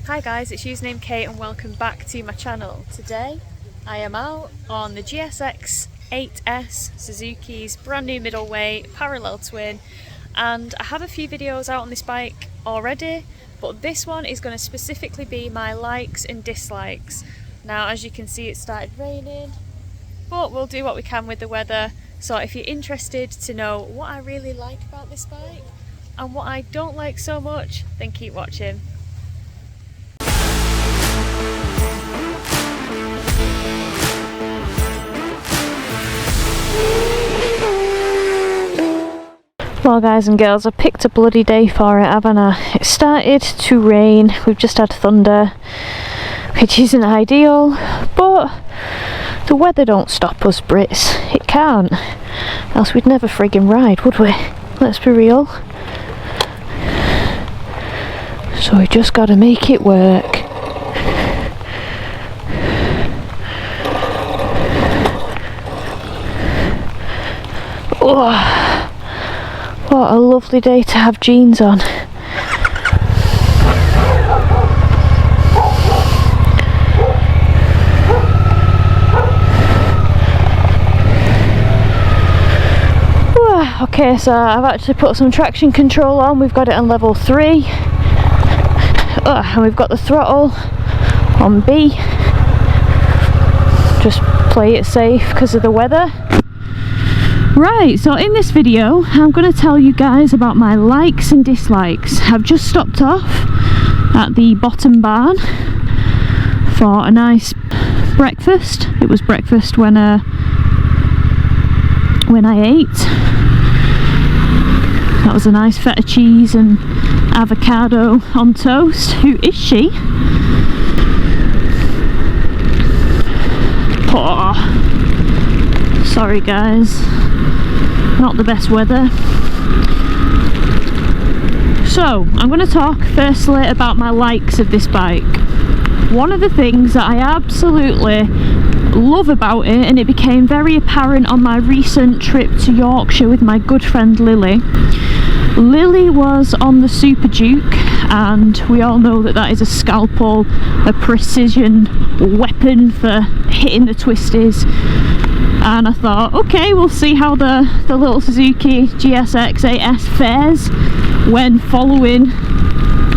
Hi guys, it's Usernamekate and welcome back to my channel. Today I am out on the GSX8S, Suzuki's brand new middleweight parallel twin, and I have a few videos out on this bike already, but this one is going to specifically be my likes and dislikes. Now as you can see, it started raining, but we'll do what we can with the weather. So if you're interested to know what I really like about this bike and what I don't like so much, then keep watching. Well guys and girls, I picked a bloody day for it, haven't I? It started to rain, we've just had thunder, which isn't ideal, but the weather don't stop us Brits. It can't, else we'd never friggin' ride, would we? Let's be real. So we just gotta make it work. Oh. What a lovely day to have jeans on. Okay, so I've actually put some traction control on. We've got it on level 3. And we've got the throttle on B. Just play it safe because of the weather. Right, so in this video I'm going to tell you guys about my likes and dislikes. I've just stopped off at the bottom barn for a nice breakfast. It was breakfast when I ate. That was a nice feta cheese and avocado on toast. Who is she? Oh, sorry guys. Not the best weather. So I'm going to talk firstly about my likes of this bike. One of the things that I absolutely love about it, and it became very apparent on my recent trip to Yorkshire with my good friend Lily. Lily was on the Super Duke, and we all know that that is a scalpel, a precision weapon for hitting the twisties. And I thought, okay, we'll see how the little Suzuki GSX8S fares when following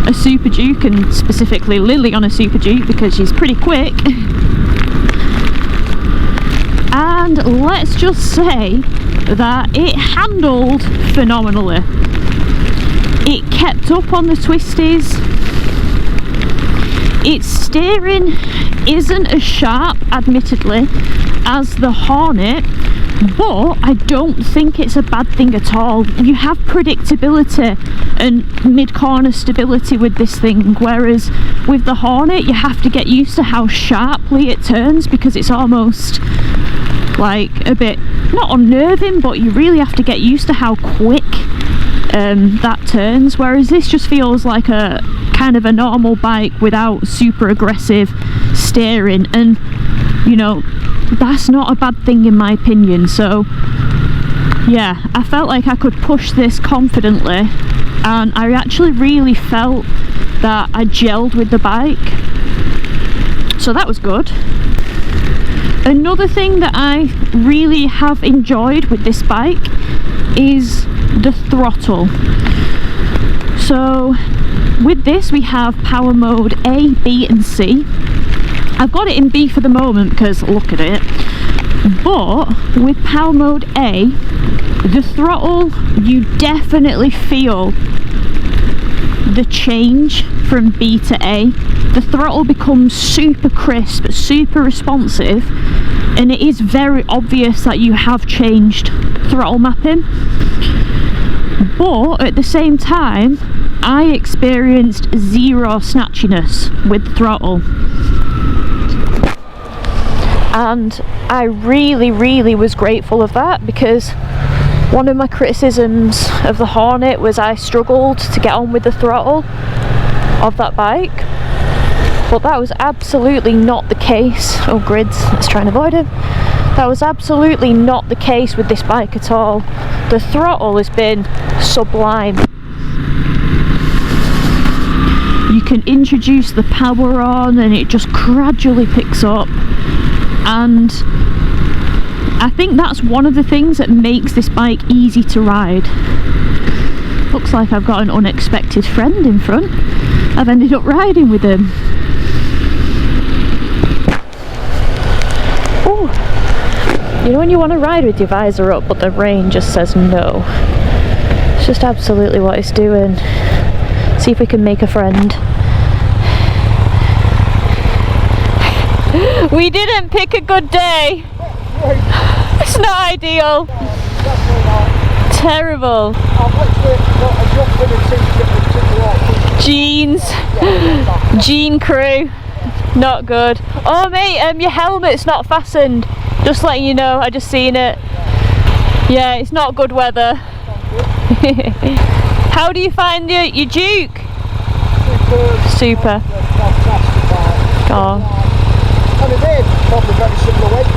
a Super Duke, and specifically Lily on a Super Duke because she's pretty quick. And let's just say that it handled phenomenally. It kept up on the twisties. Its steering isn't as sharp, admittedly, as the Hornet, but I don't think it's a bad thing at all. You have predictability and mid-corner stability with this thing, whereas with the Hornet you have to get used to how sharply it turns, because it's almost like a bit, not unnerving, but you really have to get used to how quick that turns, whereas this just feels like a kind of a normal bike without super aggressive steering, and you know, that's not a bad thing in my opinion. So yeah, I felt like I could push this confidently, and I actually really felt that I gelled with the bike, so that was good. Another thing that I really have enjoyed with this bike is the throttle. So with this we have power mode A, B and C. I've got it in B for the moment because look at it, but with power mode A, the throttle, you definitely feel the change from B to A. The throttle becomes super crisp, super responsive, and it is very obvious that you have changed throttle mapping. But at the same time, I experienced zero snatchiness with the throttle. And I really was grateful of that, because one of my criticisms of the Hornet was I struggled to get on with the throttle of that bike, but that was absolutely not the case. Oh grids, let's try and avoid it. That was absolutely not the case with this bike at all. The throttle has been sublime. You can introduce the power on and it just gradually picks up, and I think that's one of the things that makes this bike easy to ride. Looks like I've got an unexpected friend in front. I've ended up riding with him. Oh, you know when you want to ride with your visor up but the rain just says no? It's just absolutely what it's doing. See if we can make a friend. We didn't pick a good day. It's not ideal. Terrible. Jeans. Jean crew. Not good. Oh mate, your helmet's not fastened. Just letting you know, I just seen it. Yeah, it's not good weather. How do you find your Duke? Super. Oh. Probably very similar weight to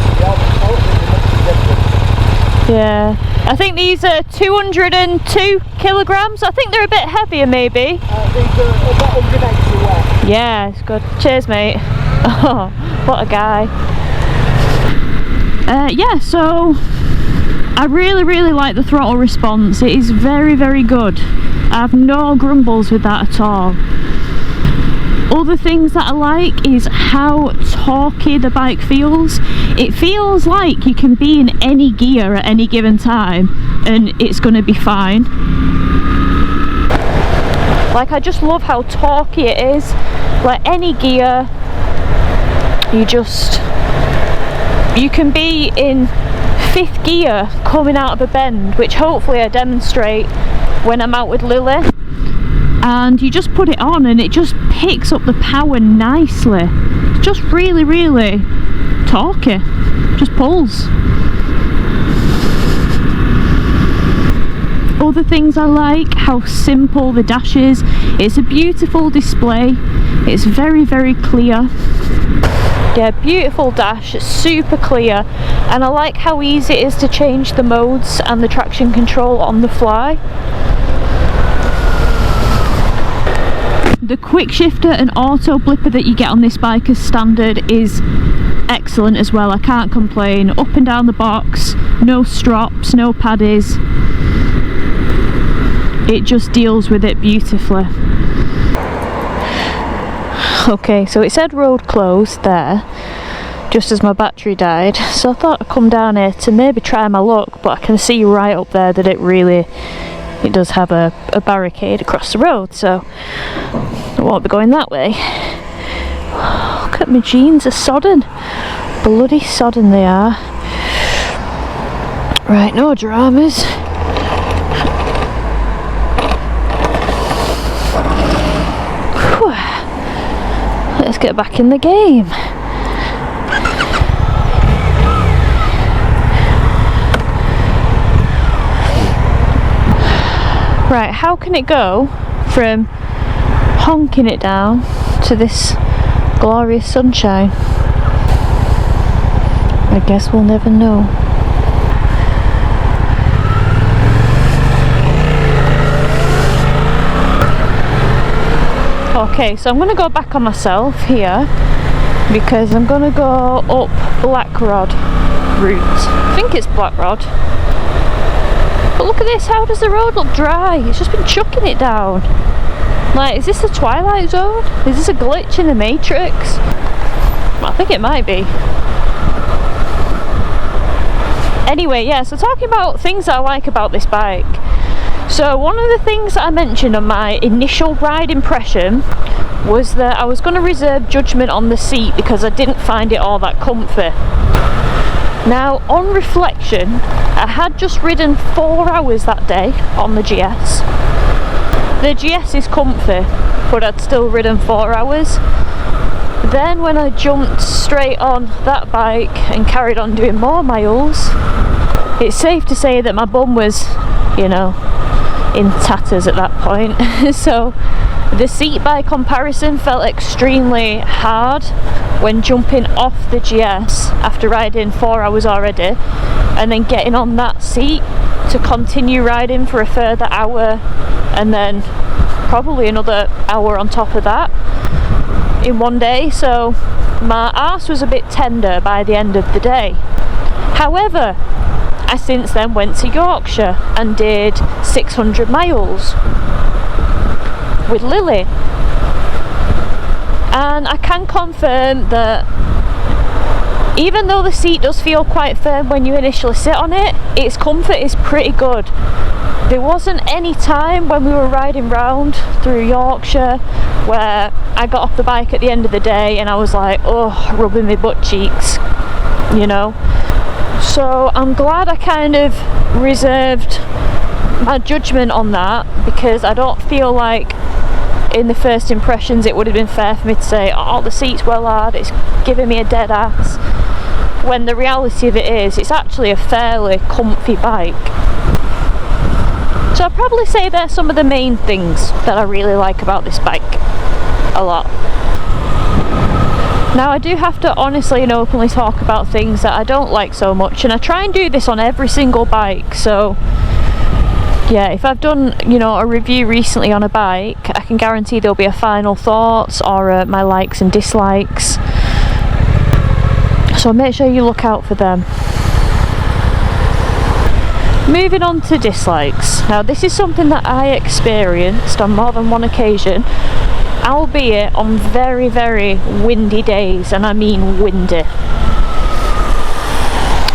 the yeah, I think these are 202 kilograms. I think they're a bit heavier maybe. These are about 180 weight. Yeah, it's good. Cheers mate. Oh, what a guy. Yeah, so I really like the throttle response. It is very good. I have no grumbles with that at all. Other things that I like is how torquey the bike feels. It feels like you can be in any gear at any given time and it's going to be fine. Like, I just love how torquey it is. Like any gear, you can be in 5th gear coming out of a bend, which hopefully I demonstrate when I'm out with Lily. And you just put it on and it just picks up the power nicely. It's just really torquey. Just pulls. Other things I like, how simple the dash is. It's a beautiful display. It's very clear. Yeah, beautiful dash, it's super clear, and I like how easy it is to change the modes and the traction control on the fly. The quick shifter and auto blipper that you get on this bike as standard is excellent as well. I can't complain. Up and down the box, no strops, no paddies. It just deals with it beautifully. Okay, so it said road closed there, just as my battery died, so I thought I'd come down here to maybe try my luck, but I can see right up there that it does have a barricade across the road, so I won't be going that way. Look at my jeans, are sodden. Bloody sodden they are. Right, no dramas. Whew. Let's get back in the game. Right, how can it go from honking it down to this glorious sunshine? I guess we'll never know. Okay, so I'm going to go back on myself here because I'm going to go up Blackrod route. I think it's Blackrod. But look at this, how does the road look dry? It's just been chucking it down. Like, is this the Twilight Zone? Is this a glitch in the Matrix? I think it might be. Anyway, yeah, so talking about things that I like about this bike. So one of the things that I mentioned on my initial ride impression was that I was going to reserve judgment on the seat because I didn't find it all that comfy. Now, on reflection, I had just ridden 4 hours that day on the GS. The GS is comfy, but I'd still ridden 4 hours. Then when I jumped straight on that bike and carried on doing more miles, it's safe to say that my bum was, you know, in tatters at that point. So the seat by comparison felt extremely hard when jumping off the GS after riding 4 hours already, and then getting on that seat to continue riding for a further hour and then probably another hour on top of that in one day, so my arse was a bit tender by the end of the day. However, I since then went to Yorkshire and did 600 miles with Lily, and I can confirm that even though the seat does feel quite firm when you initially sit on it, its comfort is pretty good. There wasn't any time when we were riding round through Yorkshire where I got off the bike at the end of the day and I was like, oh, rubbing my butt cheeks, you know. So I'm glad I kind of reserved my judgment on that, because I don't feel like in the first impressions it would have been fair for me to say, oh, the seat's well hard, it's giving me a dead ass, when the reality of it is it's actually a fairly comfy bike. So I'd probably say they're some of the main things that I really like about this bike a lot. Now I do have to honestly and openly talk about things that I don't like so much, and I try and do this on every single bike. So yeah, if I've done, you know, a review recently on a bike, I can guarantee there'll be a final thoughts or my likes and dislikes. So make sure you look out for them. Moving on to dislikes. Now this is something that I experienced on more than one occasion, albeit on very, very windy days, and I mean windy.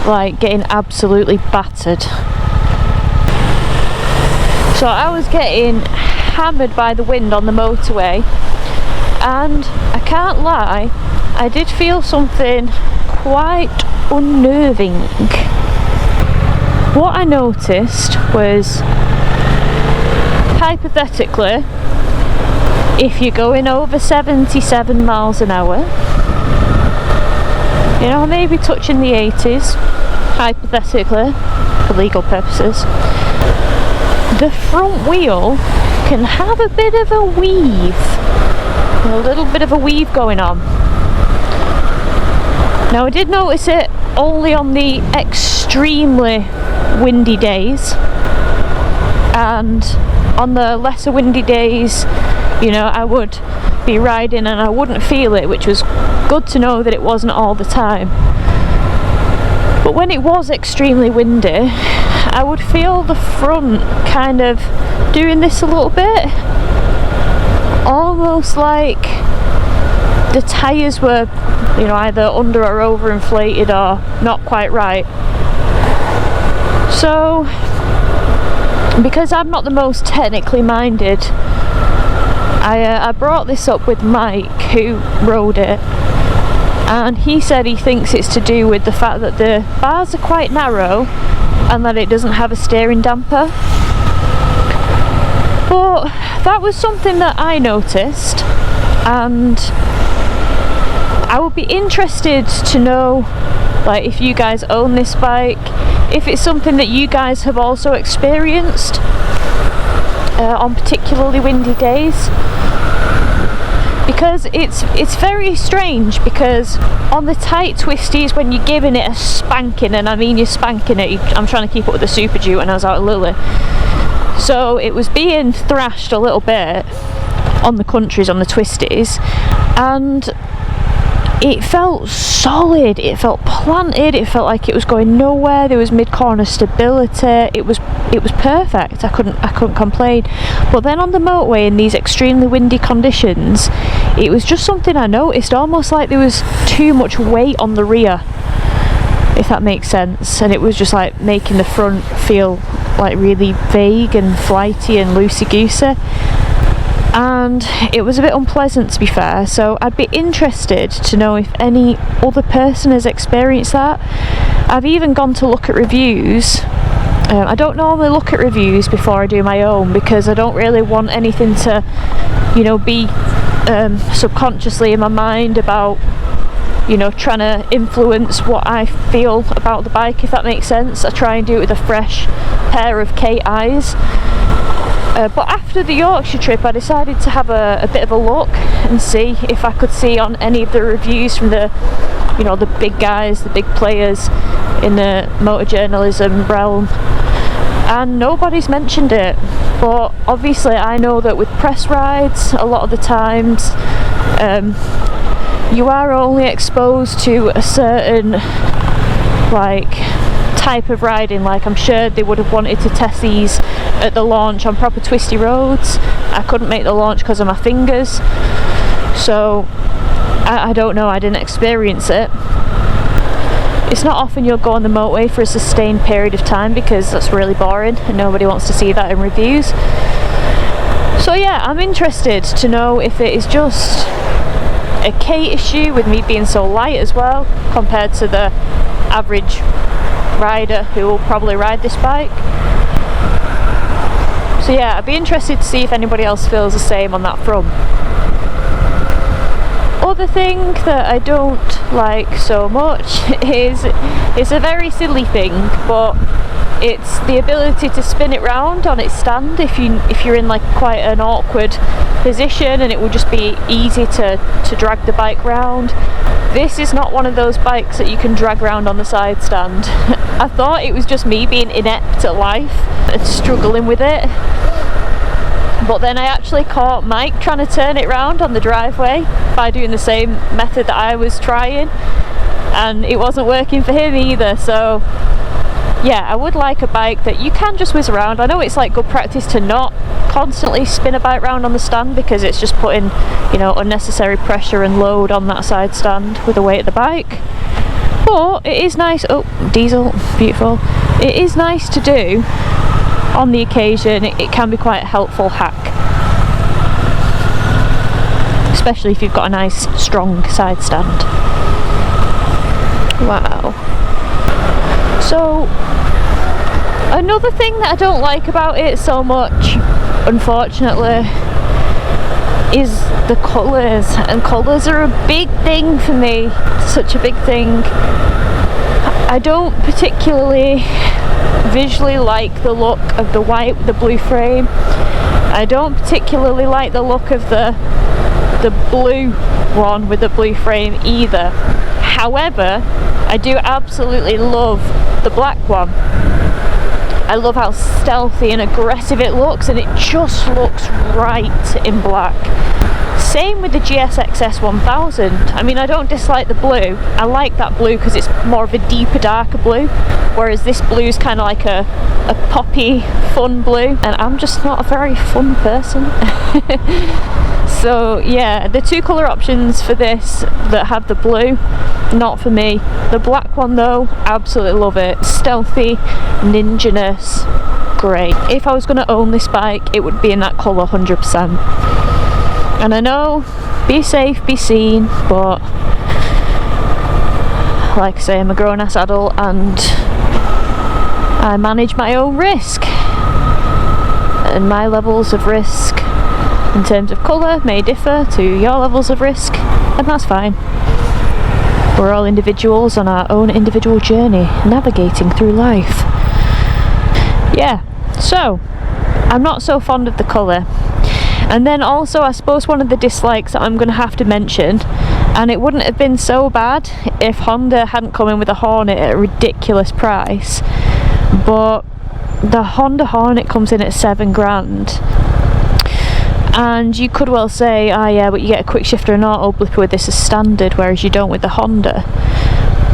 Like getting absolutely battered. So I was getting hammered by the wind on the motorway, and I can't lie, I did feel something quite unnerving. What I noticed was, hypothetically, if you're going over 77 miles an hour, you know, maybe touching the 80s, hypothetically, for legal purposes, the front wheel can have a bit of a weave, a little bit of a weave going on. Now I did notice it only on the extremely windy days, and on the lesser windy days, you know, I would be riding and I wouldn't feel it, which was good to know that it wasn't all the time. But when it was extremely windy, I would feel the front kind of doing this a little bit, almost like the tyres were, you know, either under or over inflated or not quite right. So because I'm not the most technically minded, I brought this up with Mike, who rode it, and he said he thinks it's to do with the fact that the bars are quite narrow and that it doesn't have a steering damper. But that was something that I noticed, and I would be interested to know, like, if you guys own this bike, if it's something that you guys have also experienced on particularly windy days. Because it's very strange, because on the tight twisties, when you're giving it a spanking, and I mean you're spanking it, I'm trying to keep up with the Super Duke when I was out at Lily, so it was being thrashed a little bit on the countries, on the twisties, and it felt solid, it felt planted, it felt like it was going nowhere. There was mid-corner stability, it was perfect. I couldn't complain. But then on the motorway in these extremely windy conditions, it was just something I noticed, almost like there was too much weight on the rear, if that makes sense, and it was just like making the front feel like really vague and flighty and loosey-goosey, and it was a bit unpleasant, to be fair. So I'd be interested to know if any other person has experienced that. I've even gone to look at reviews. I don't normally look at reviews before I do my own, because I don't really want anything to, you know, be subconsciously in my mind about, you know, trying to influence what I feel about the bike, if that makes sense. I try and do it with a fresh pair of Kate eyes. But after the Yorkshire trip, I decided to have a bit of a look and see if I could see on any of the reviews from the, you know, the big guys, the big players in the motor journalism realm, and nobody's mentioned it. But obviously I know that with press rides, a lot of the times you are only exposed to a certain like type of riding. Like, I'm sure they would have wanted to test these at the launch on proper twisty roads. I couldn't make the launch because of my fingers, so I don't know, I didn't experience it. It's not often you'll go on the motorway for a sustained period of time, because that's really boring and nobody wants to see that in reviews. So yeah, I'm interested to know if it is just a Kate issue with me being so light as well compared to the average rider who will probably ride this bike. So yeah, I'd be interested to see if anybody else feels the same on that front. Other thing that I don't like so much is, it's a very silly thing, but it's the ability to spin it round on its stand if you're in like quite an awkward position, and it will just be easy to drag the bike round. This is not one of those bikes that you can drag round on the side stand. I thought it was just me being inept at life and struggling with it. But then I actually caught Mike trying to turn it round on the driveway by doing the same method that I was trying, and it wasn't working for him either. So yeah, I would like a bike that you can just whiz around. I know it's like good practice to not constantly spin a bike round on the stand, because it's just putting, you know, unnecessary pressure and load on that side stand with the weight of the bike. But it is nice. Oh, diesel, beautiful. It is nice to do on the occasion. It can be quite a helpful hack, especially if you've got a nice strong side stand. Wow. So another thing that I don't like about it so much, unfortunately, is the colours. And colours are a big thing for me, such a big thing. I don't particularly visually like the look of the white with the blue frame. I don't particularly like the look of the blue one with the blue frame either. However, I do absolutely love the black one. I love how stealthy and aggressive it looks, and it just looks right in black. Same with the GSX-8S. I mean, I don't dislike the blue. I like that blue because it's more of a deeper, darker blue, whereas this blue is kind of like a poppy, fun blue, and I'm just not a very fun person. So yeah, the two colour options for this that have the blue, not for me. The black one though, absolutely love it. Stealthy, ninja-ness, great. If I was going to own this bike, it would be in that colour 100%. And I know, be safe, be seen, but like I say, I'm a grown-ass adult and I manage my own risk. And my levels of risk in terms of colour may differ to your levels of risk, and that's fine. We're all individuals on our own individual journey, navigating through life. Yeah, so I'm not so fond of the colour. And then also, I suppose one of the dislikes that I'm going to have to mention, and it wouldn't have been so bad if Honda hadn't come in with a Hornet at a ridiculous price, but the Honda Hornet comes in at £7,000. And you could well say, oh yeah, but you get a quick shifter and auto blipper with this as standard, whereas you don't with the Honda.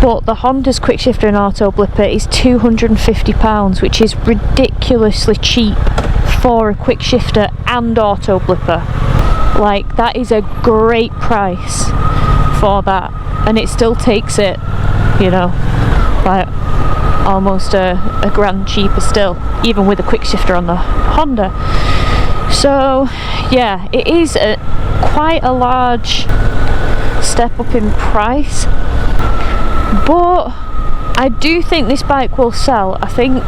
But the Honda's quick shifter and auto blipper is £250, which is ridiculously cheap for a quick shifter and auto blipper. Like, that is a great price for that, and it still takes it, you know, like almost a grand cheaper still, even with a quick shifter on the Honda. So yeah, it is quite a large step up in price, but I do think this bike will sell. I think,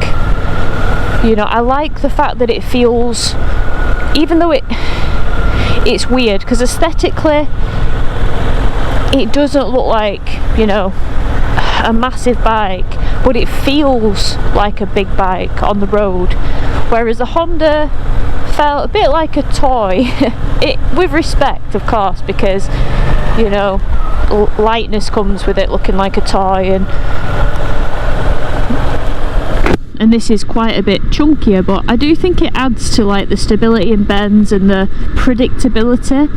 you know, I like the fact that it feels, even though it's weird because aesthetically it doesn't look like, you know, a massive bike, but it feels like a big bike on the road, whereas the Honda felt a bit like a toy. With respect, of course, because, you know, and this is quite a bit chunkier, but I do think it adds to like the stability in bends and the predictability,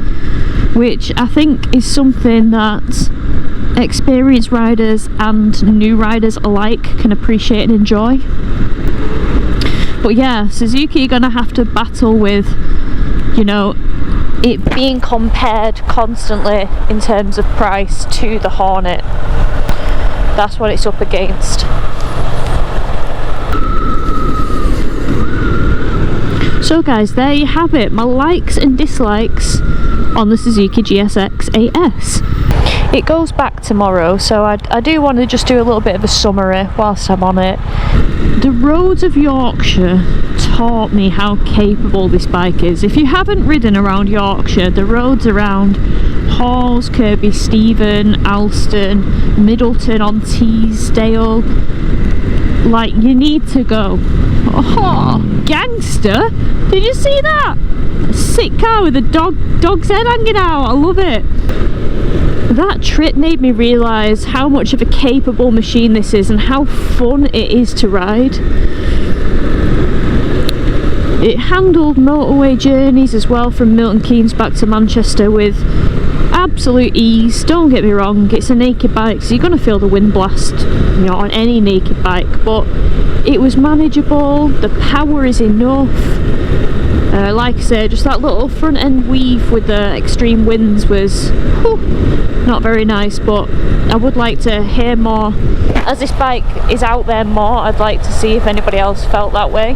which I think is something that experienced riders and new riders alike can appreciate and enjoy. But yeah, Suzuki are gonna have to battle with, you know, it being compared constantly in terms of price to the Hornet. That's what it's up against. So guys, there you have it, my likes and dislikes on the Suzuki GSX8S. It goes back tomorrow, so I do want to just do a little bit of a summary whilst I'm on it. The roads of Yorkshire taught me how capable this bike is. If you haven't ridden around Yorkshire, the roads around Halls, Kirkby Stephen, Alston, Middleton on Teesdale, like, you need to go. Oh, gangster! Did you see that? A sick car with a dog's head hanging out. I love it. That trip made me realise how much of a capable machine this is and how fun it is to ride. It handled motorway journeys as well, from Milton Keynes back to Manchester with absolute ease. Don't get me wrong, it's a naked bike, so you're going to feel the wind blast, you know, on any naked bike, but it was manageable, the power is enough. Like I say, just that little front end weave with the extreme winds was not very nice, but I would like to hear more. As this bike is out there more, I'd like to see if anybody else felt that way.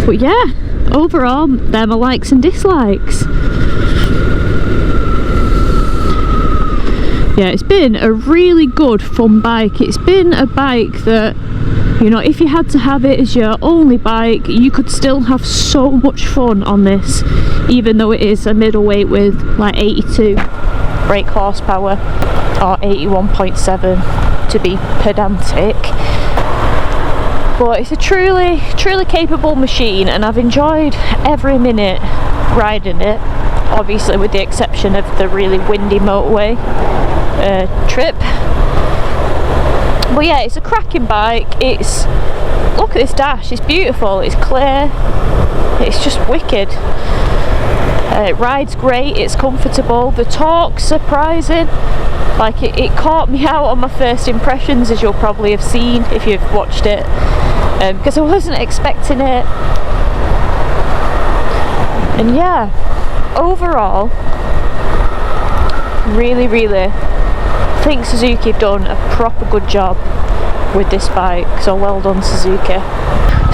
But yeah, overall, they're my likes and dislikes. Yeah, it's been a really good fun bike. It's been a bike that, you know, if you had to have it as your only bike, you could still have so much fun on this, even though it is a middleweight with like 82 brake horsepower, or 81.7 to be pedantic. But it's a truly capable machine, and I've enjoyed every minute riding it, obviously with the exception of the really windy motorway trip. But yeah, it's a cracking bike. It's, look at this dash, it's beautiful, it's clear, it's just wicked. It rides great, it's comfortable, the torque's surprising. Like, it caught me out on my first impressions, as you'll probably have seen if you've watched it, because I wasn't expecting it. And yeah, overall, really think Suzuki have done a proper good job with this bike, so well done Suzuki.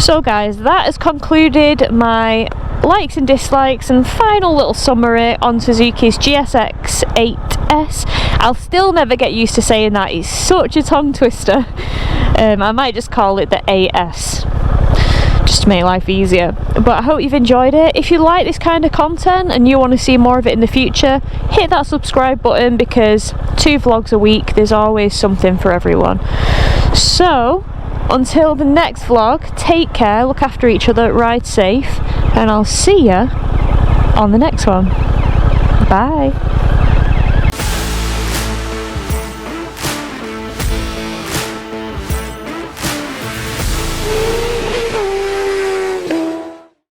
So guys, that has concluded my likes and dislikes and final little summary on Suzuki's GSX8S. I'll still never get used to saying that, it's such a tongue twister. I might just call it the AS, just to make life easier. But I hope you've enjoyed it. If you like this kind of content and you want to see more of it in the future, hit that subscribe button, because 2 vlogs a week, there's always something for everyone. So until the next vlog, take care, look after each other, ride safe, and I'll see you on the next one. Bye.